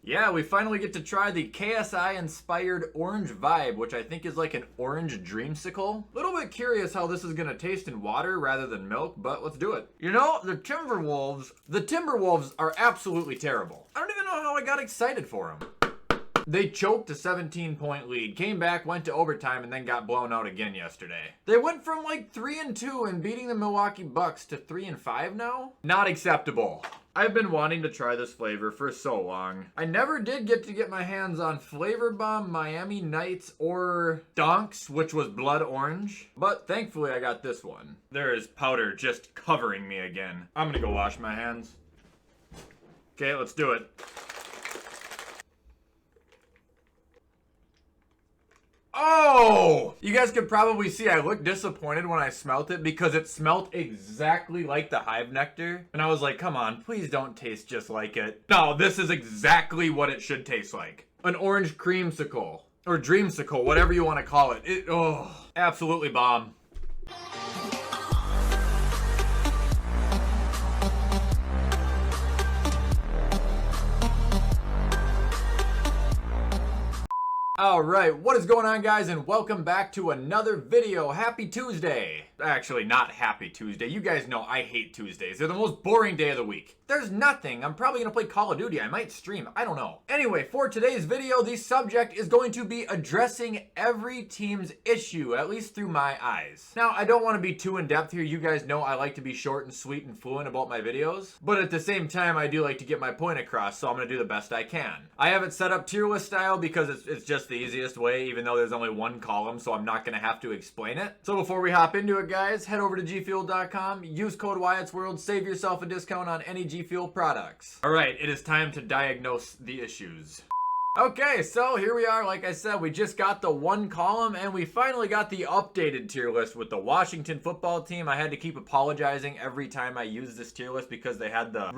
Yeah, we finally get to try the KSI-inspired orange vibe, which I think is like an orange dreamsicle. A little bit curious how this is gonna taste in water rather than milk, but let's do it. You know, the Timberwolves are absolutely terrible. I don't even know how I got excited for them. They choked a 17-point lead, came back, went to overtime, and then got blown out again yesterday. They went from like 3-2 and beating the Milwaukee Bucks to 3-5 now? Not acceptable. I've been wanting to try this flavor for so long. I never did get to get my hands on Flavor Bomb, Miami Nights, or Donks, which was blood orange. But thankfully I got this one. There is powder just covering me again. I'm gonna go wash my hands. Okay, let's do it. Oh! You guys could probably see I looked disappointed when I smelt it because it smelt exactly like the hive nectar. And I was like, come on, please don't taste just like it. No, this is exactly what it should taste like. An orange creamsicle. Or dreamsicle, whatever you want to call it. Oh, absolutely bomb. Alright, what is going on, guys, and welcome back to another video. Happy Tuesday. Actually, not happy Tuesday. You guys know I hate Tuesdays. They're the most boring day of the week. There's nothing. I'm probably going to play Call of Duty. I might stream. I don't know. Anyway, for today's video, the subject is going to be addressing every team's issue, at least through my eyes. Now, I don't want to be too in-depth here. You guys know I like to be short and sweet and fluent about my videos. But at the same time, I do like to get my point across, so I'm going to do the best I can. I have it set up tier list style because it's just the easiest way, even though there's only one column, so I'm not going to have to explain it. So before we hop into it, guys, head over to gfuel.com, use code WyattzWorld, save yourself a discount on any G Fuel products. Alright, it is time to diagnose the issues. Okay, so here we are. Like I said, we just got the one column, and we finally got the updated tier list with the Washington football team. I had to keep apologizing every time I used this tier list because they had the...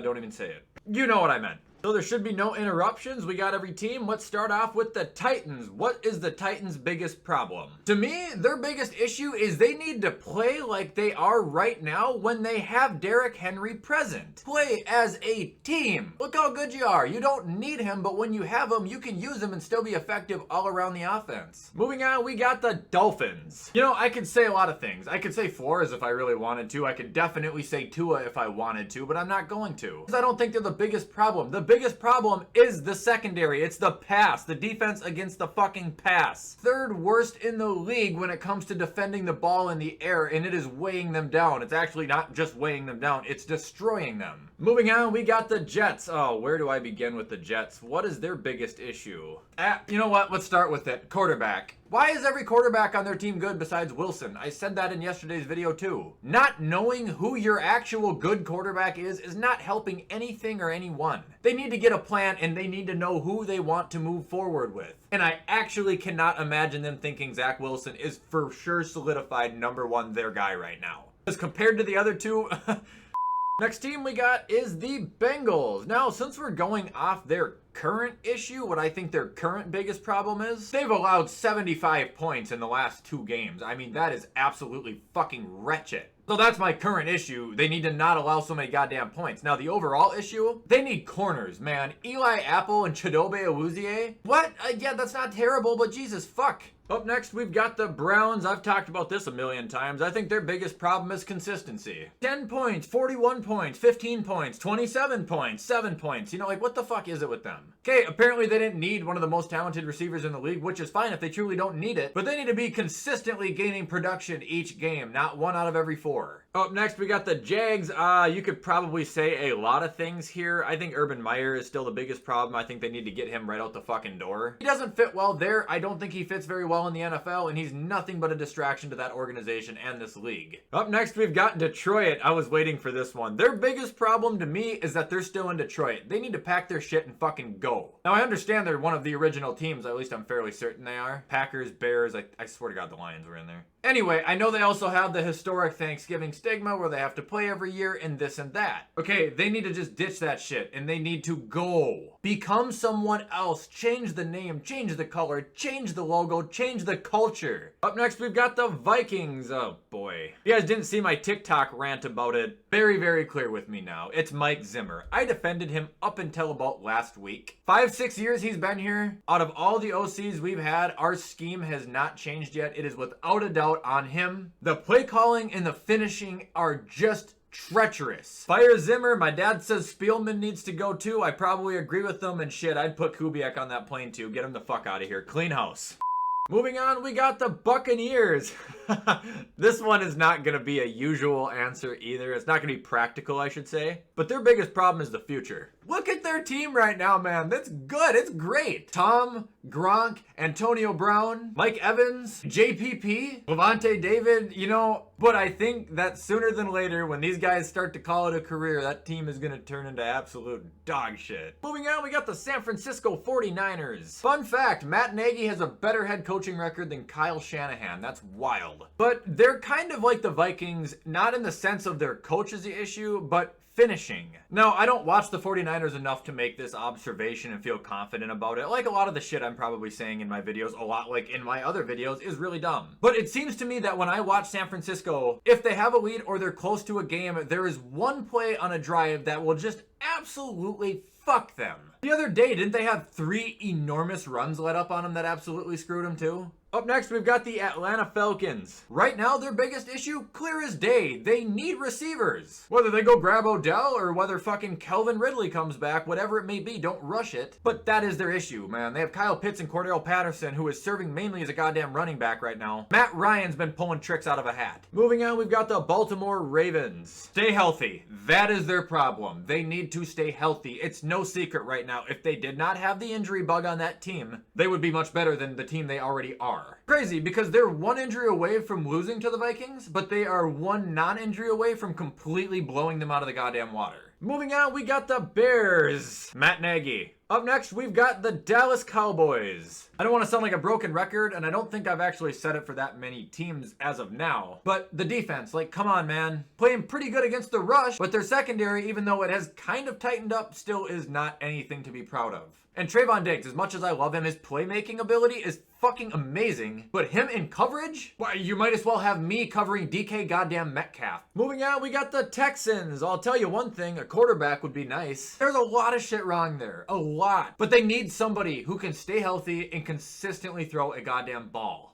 don't even say it. You know what I meant. So there should be no interruptions. We got every team. Let's start off with the Titans. What is the Titans' biggest problem? To me, their biggest issue is they need to play like they are right now when they have Derrick Henry present. Play as a team. Look how good you are. You don't need him, but when you have him, you can use him and still be effective all around the offense. Moving on, we got the Dolphins. You know, I could say a lot of things. I could say Flores if I really wanted to. I could definitely say Tua if I wanted to, but I'm not going to. Because I don't think they're the biggest problem. The biggest problem is the secondary. It's the pass. The defense against the fucking pass. Third worst in the league when it comes to defending the ball in the air, and it is weighing them down. It's actually not just weighing them down, it's destroying them. Moving on, we got the Jets. Oh, where do I begin with the Jets? What is their biggest issue? You know what? Let's start with it. Quarterback. Why is every quarterback on their team good besides Wilson? I said that in yesterday's video too. Not knowing who your actual good quarterback is not helping anything or anyone. They need to get a plan, and they need to know who they want to move forward with. And I actually cannot imagine them thinking Zach Wilson is for sure solidified #1 their guy right now. Because compared to the other two... Next team we got is the Bengals. Now, since we're going off their current issue, what I think their current biggest problem is, they've allowed 75 points in the last 2 games. I mean, that is absolutely fucking wretched. So that's my current issue. They need to not allow so many goddamn points. Now, the overall issue, they need corners, man. Eli Apple and Chidobe Awuzie. What? Yeah, that's not terrible, but Jesus, fuck. Up next, we've got the Browns. I've talked about this a million times. I think their biggest problem is consistency. 10 points, 41 points, 15 points, 27 points, 7 points. You know, like, what the fuck is it with them? Okay, apparently they didn't need one of the most talented receivers in the league, which is fine if they truly don't need it, but they need to be consistently gaining production each game, not 1 out of every 4. Up next, we got the Jags. You could probably say a lot of things here. I think Urban Meyer is still the biggest problem. I think they need to get him right out the fucking door. He doesn't fit well there. I don't think he fits very well in the NFL, and he's nothing but a distraction to that organization and this league. Up next, we've got Detroit. I was waiting for this one. Their biggest problem to me is that they're still in Detroit. They need to pack their shit and fucking go. Now, I understand they're one of the original teams. At least I'm fairly certain they are. Packers, Bears, I swear to God the Lions were in there. Anyway, I know they also have the historic Thanksgiving stigma where they have to play every year and this and that. Okay, they need to just ditch that shit and they need to go. Become someone else. Change the name, change the color, change the logo, change the culture. Up next, we've got the Vikings. Oh boy. You guys didn't see my TikTok rant about it. Very, very clear with me now. It's Mike Zimmer. I defended him up until about last week. 5-6 years he's been here. Out of all the OCs we've had, our scheme has not changed yet. It is without a doubt on him. The play calling and the finishing are just treacherous. Fire Zimmer. My dad says Spielman needs to go too. I probably agree with them, and shit, I'd put Kubiak on that plane too. Get him the fuck out of here. Clean house. Moving on, we got the Buccaneers. This one is not going to be a usual answer either. It's not going to be practical, I should say. But their biggest problem is the future. Look at their team right now, man. That's good. It's great. Tom, Gronk, Antonio Brown, Mike Evans, JPP, Levante David, you know. But I think that sooner than later, when these guys start to call it a career, that team is going to turn into absolute dog shit. Moving on, we got the San Francisco 49ers. Fun fact, Matt Nagy has a better head coaching record than Kyle Shanahan. That's wild. But they're kind of like the Vikings, not in the sense of their coach is the issue, but finishing. Now, I don't watch the 49ers enough to make this observation and feel confident about it. Like a lot of the shit I'm probably saying in my videos, a lot like in my other videos, is really dumb. But it seems to me that when I watch San Francisco, if they have a lead or they're close to a game, there is one play on a drive that will just absolutely fuck them. The other day, didn't they have 3 enormous runs let up on them that absolutely screwed them too? Up next, we've got the Atlanta Falcons. Right now, their biggest issue, clear as day. They need receivers. Whether they go grab Odell or whether fucking Calvin Ridley comes back, whatever it may be, don't rush it. But that is their issue, man. They have Kyle Pitts and Cordell Patterson, who is serving mainly as a goddamn running back right now. Matt Ryan's been pulling tricks out of a hat. Moving on, we've got the Baltimore Ravens. Stay healthy. That is their problem. They need to stay healthy. It's no secret right now. If they did not have the injury bug on that team, they would be much better than the team they already are. Crazy, because they're 1 injury away from losing to the Vikings, but they are 1 non-injury away from completely blowing them out of the goddamn water. Moving on, we got the Bears. Matt Nagy. Up next, we've got the Dallas Cowboys. I don't want to sound like a broken record, and I don't think I've actually said it for that many teams as of now. But the defense, like, come on, man. Playing pretty good against the rush, but their secondary, even though it has kind of tightened up, still is not anything to be proud of. And Trayvon Diggs, as much as I love him, his playmaking ability is fucking amazing. But him in coverage? Why, you might as well have me covering DK goddamn Metcalf. Moving on, we got the Texans. I'll tell you one thing, a quarterback would be nice. There's a lot of shit wrong there. A lot. But they need somebody who can stay healthy and consistently throw a goddamn ball.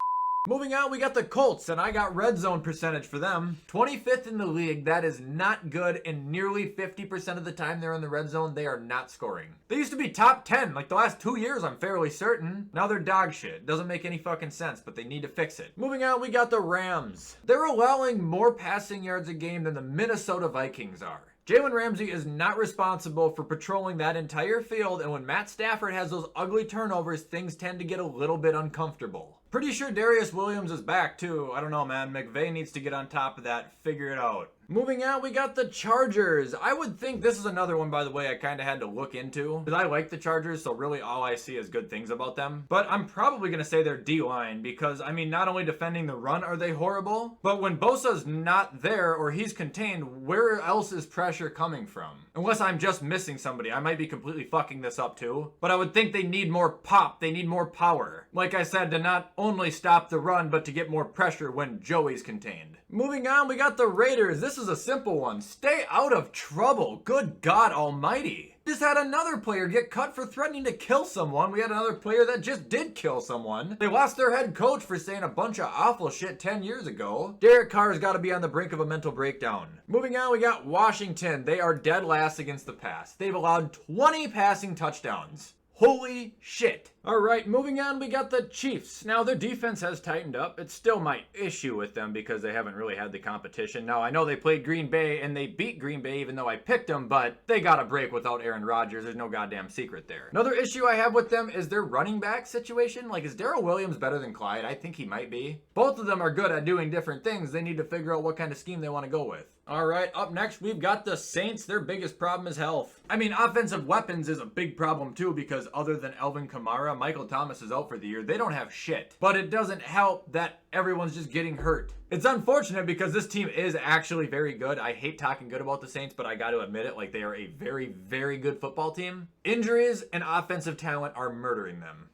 Moving on, we got the Colts, and I got red zone percentage for them. 25th in the league. That is not good, and nearly 50% of the time they're in the red zone, they are not scoring. They used to be top 10, like the last 2 years, I'm fairly certain. Now they're dog shit. Doesn't make any fucking sense, but they need to fix it. Moving on, we got the Rams. They're allowing more passing yards a game than the Minnesota Vikings are. Jalen Ramsey is not responsible for patrolling that entire field, and when Matt Stafford has those ugly turnovers, things tend to get a little bit uncomfortable. Pretty sure Darius Williams is back too. I don't know, man. McVay needs to get on top of that. Figure it out. Moving on, we got the Chargers. I would think this is another one, by the way, I kind of had to look into. Because I like the Chargers, so really all I see is good things about them. But I'm probably going to say their D-line because, I mean, not only defending the run are they horrible, but when Bosa's not there or he's contained, where else is pressure coming from? Unless I'm just missing somebody. I might be completely fucking this up too. But I would think they need more pop. They need more power. Like I said, to not only stop the run, but to get more pressure when Joey's contained. Moving on, we got the Raiders. This is a simple one. Stay out of trouble. Good God almighty. Just had another player get cut for threatening to kill someone. We had another player that just did kill someone. They lost their head coach for saying a bunch of awful shit 10 years ago. Derek Carr's got to be on the brink of a mental breakdown. Moving on, we got Washington. They are dead last against the pass. They've allowed 20 passing touchdowns. Holy shit. All right, moving on, we got the Chiefs. Now, their defense has tightened up. It's still my issue with them because they haven't really had the competition. Now, I know they played Green Bay and they beat Green Bay even though I picked them, but they got a break without Aaron Rodgers. There's no goddamn secret there. Another issue I have with them is their running back situation. Like, is Darrell Williams better than Clyde? I think he might be. Both of them are good at doing different things. They need to figure out what kind of scheme they want to go with. All right, up next, we've got the Saints. Their biggest problem is health. I mean, offensive weapons is a big problem too, because other than Alvin Kamara, Michael Thomas is out for the year. They don't have shit. But it doesn't help that everyone's just getting hurt. It's unfortunate because this team is actually very good. I hate talking good about the Saints, but I got to admit it, like they are a very, very good football team. Injuries and offensive talent are murdering them.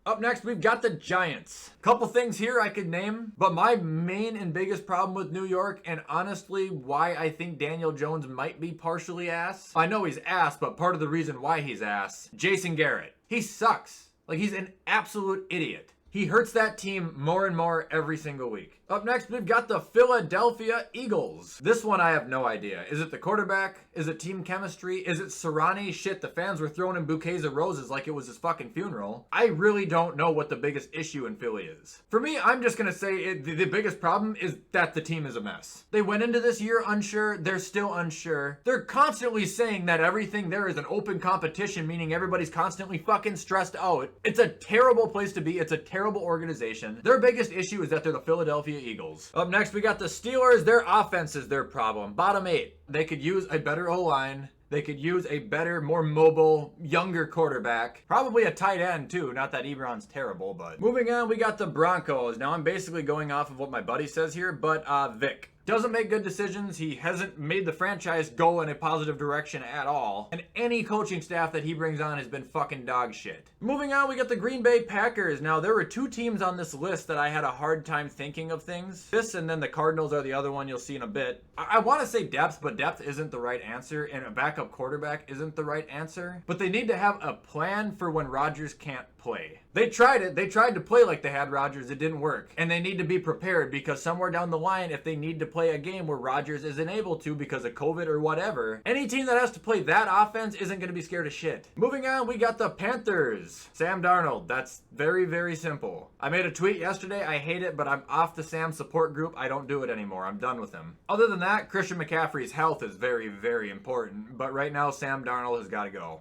Up next, we've got the Giants. Couple things here I could name, but my main and biggest problem with New York, and honestly why I think Daniel Jones might be partially ass. I know he's ass, but part of the reason why he's ass, Jason Garrett. He sucks. Like, he's an absolute idiot. He hurts that team more and more every single week. Up next, we've got the Philadelphia Eagles. This one I have no idea. Is it the quarterback? Is it team chemistry? Is it Sirianni? Shit, the fans were throwing him bouquets of roses like it was his fucking funeral. I really don't know what the biggest issue in Philly is. For me, I'm just gonna say the biggest problem is that the team is a mess. They went into this year unsure. They're still unsure. They're constantly saying that everything there is an open competition, meaning everybody's constantly fucking stressed out. It's a terrible place to be. It's a terrible organization. Their biggest issue is that they're the Philadelphia Eagles. Up next, we got the Steelers. Their offense is their problem. Bottom 8. They could use a better O-line. They could use a better, more mobile, younger quarterback. Probably a tight end, too. Not that Ebron's terrible, but... Moving on, we got the Broncos. Now, I'm basically going off of what my buddy says here, but Vic doesn't make good decisions. He hasn't made the franchise go in a positive direction at all. And any coaching staff that he brings on has been fucking dog shit. Moving on, we got the Green Bay Packers. Now, there were 2 teams on this list that I had a hard time thinking of things. This and then the Cardinals are the other one you'll see in a bit. I want to say depth, but depth isn't the right answer, and a backup quarterback isn't the right answer. But they need to have a plan for when Rodgers can't play. They tried it. They tried to play like they had Rodgers. It didn't work. And they need to be prepared, because somewhere down the line, if they need to play a game where Rodgers isn't able to because of COVID or whatever, any team that has to play that offense isn't going to be scared of shit. Moving on, we got the Panthers. Sam Darnold. That's very, very simple. I made a tweet yesterday. I hate it, but I'm off the Sam support group. I don't do it anymore. I'm done with him. Other than that, Christian McCaffrey's health is very, very important. But right now, Sam Darnold has got to go.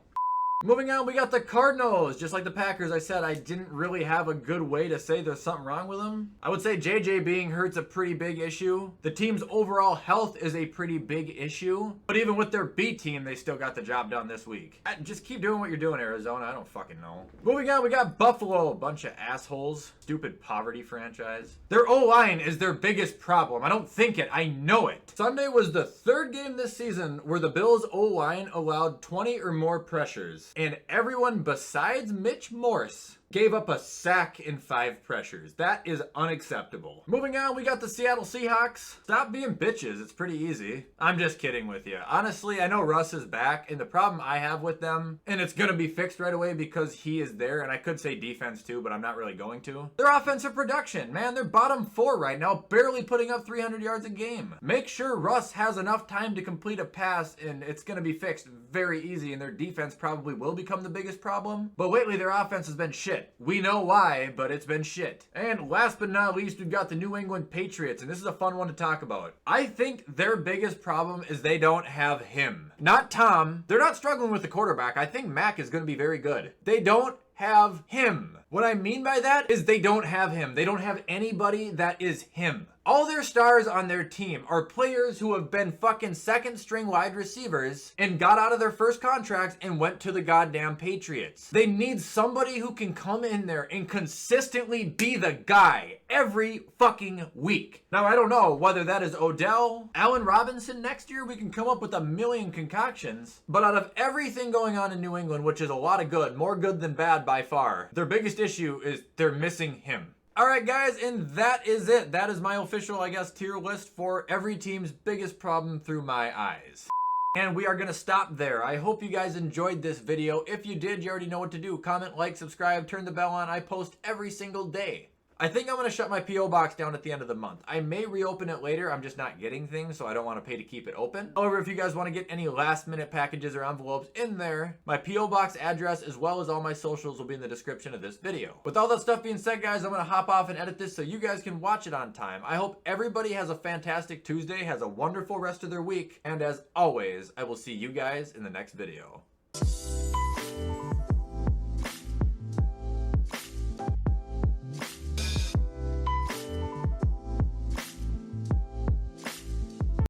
Moving on, we got the Cardinals. Just like the Packers, I said I didn't really have a good way to say there's something wrong with them. I would say JJ being hurt's a pretty big issue. The team's overall health is a pretty big issue. But even with their B team, they still got the job done this week. Just keep doing what you're doing, Arizona. I don't fucking know. Moving on, we got Buffalo. A bunch of assholes. Stupid poverty franchise. Their O-line is their biggest problem. I don't think it. I know it. Sunday was the 3rd game this season where the Bills' O-line allowed 20 or more pressures. And everyone besides Mitch Morse gave up a sack in 5 pressures. That is unacceptable. Moving on, we got the Seattle Seahawks. Stop being bitches. It's pretty easy. I'm just kidding with you. Honestly, I know Russ is back, and the problem I have with them, and it's going to be fixed right away because he is there, and I could say defense too, but I'm not really going to. Their offensive production, man, they're bottom 4 right now, barely putting up 300 yards a game. Make sure Russ has enough time to complete a pass, and it's going to be fixed very easy, and their defense probably will become the biggest problem. But lately, their offense has been shit. We know why, but it's been shit. And last but not least, we've got the New England Patriots, and this is a fun one to talk about. I think their biggest problem is they don't have him. Not Tom. They're not struggling with the quarterback. I think Mac is going to be very good. They don't have him. What I mean by that is they don't have him. They don't have anybody that is him. All their stars on their team are players who have been fucking second string wide receivers and got out of their first contracts and went to the goddamn Patriots. They need somebody who can come in there and consistently be the guy every fucking week. Now, I don't know whether that is Odell, Allen Robinson next year. We can come up with a million concoctions. But out of everything going on in New England, which is a lot of good, more good than bad by far, their biggest issue is they're missing him. Alright guys, and that is it. That is my official, I guess, tier list for every team's biggest problem through my eyes. And we are going to stop there. I hope you guys enjoyed this video. If you did, you already know what to do. Comment, like, subscribe, turn the bell on. I post every single day. I think I'm going to shut my P.O. box down at the end of the month. I may reopen it later. I'm just not getting things, so I don't want to pay to keep it open. However, if you guys want to get any last-minute packages or envelopes in there, my P.O. box address as well as all my socials will be in the description of this video. With all that stuff being said, guys, I'm going to hop off and edit this so you guys can watch it on time. I hope everybody has a fantastic Tuesday, has a wonderful rest of their week, and as always, I will see you guys in the next video.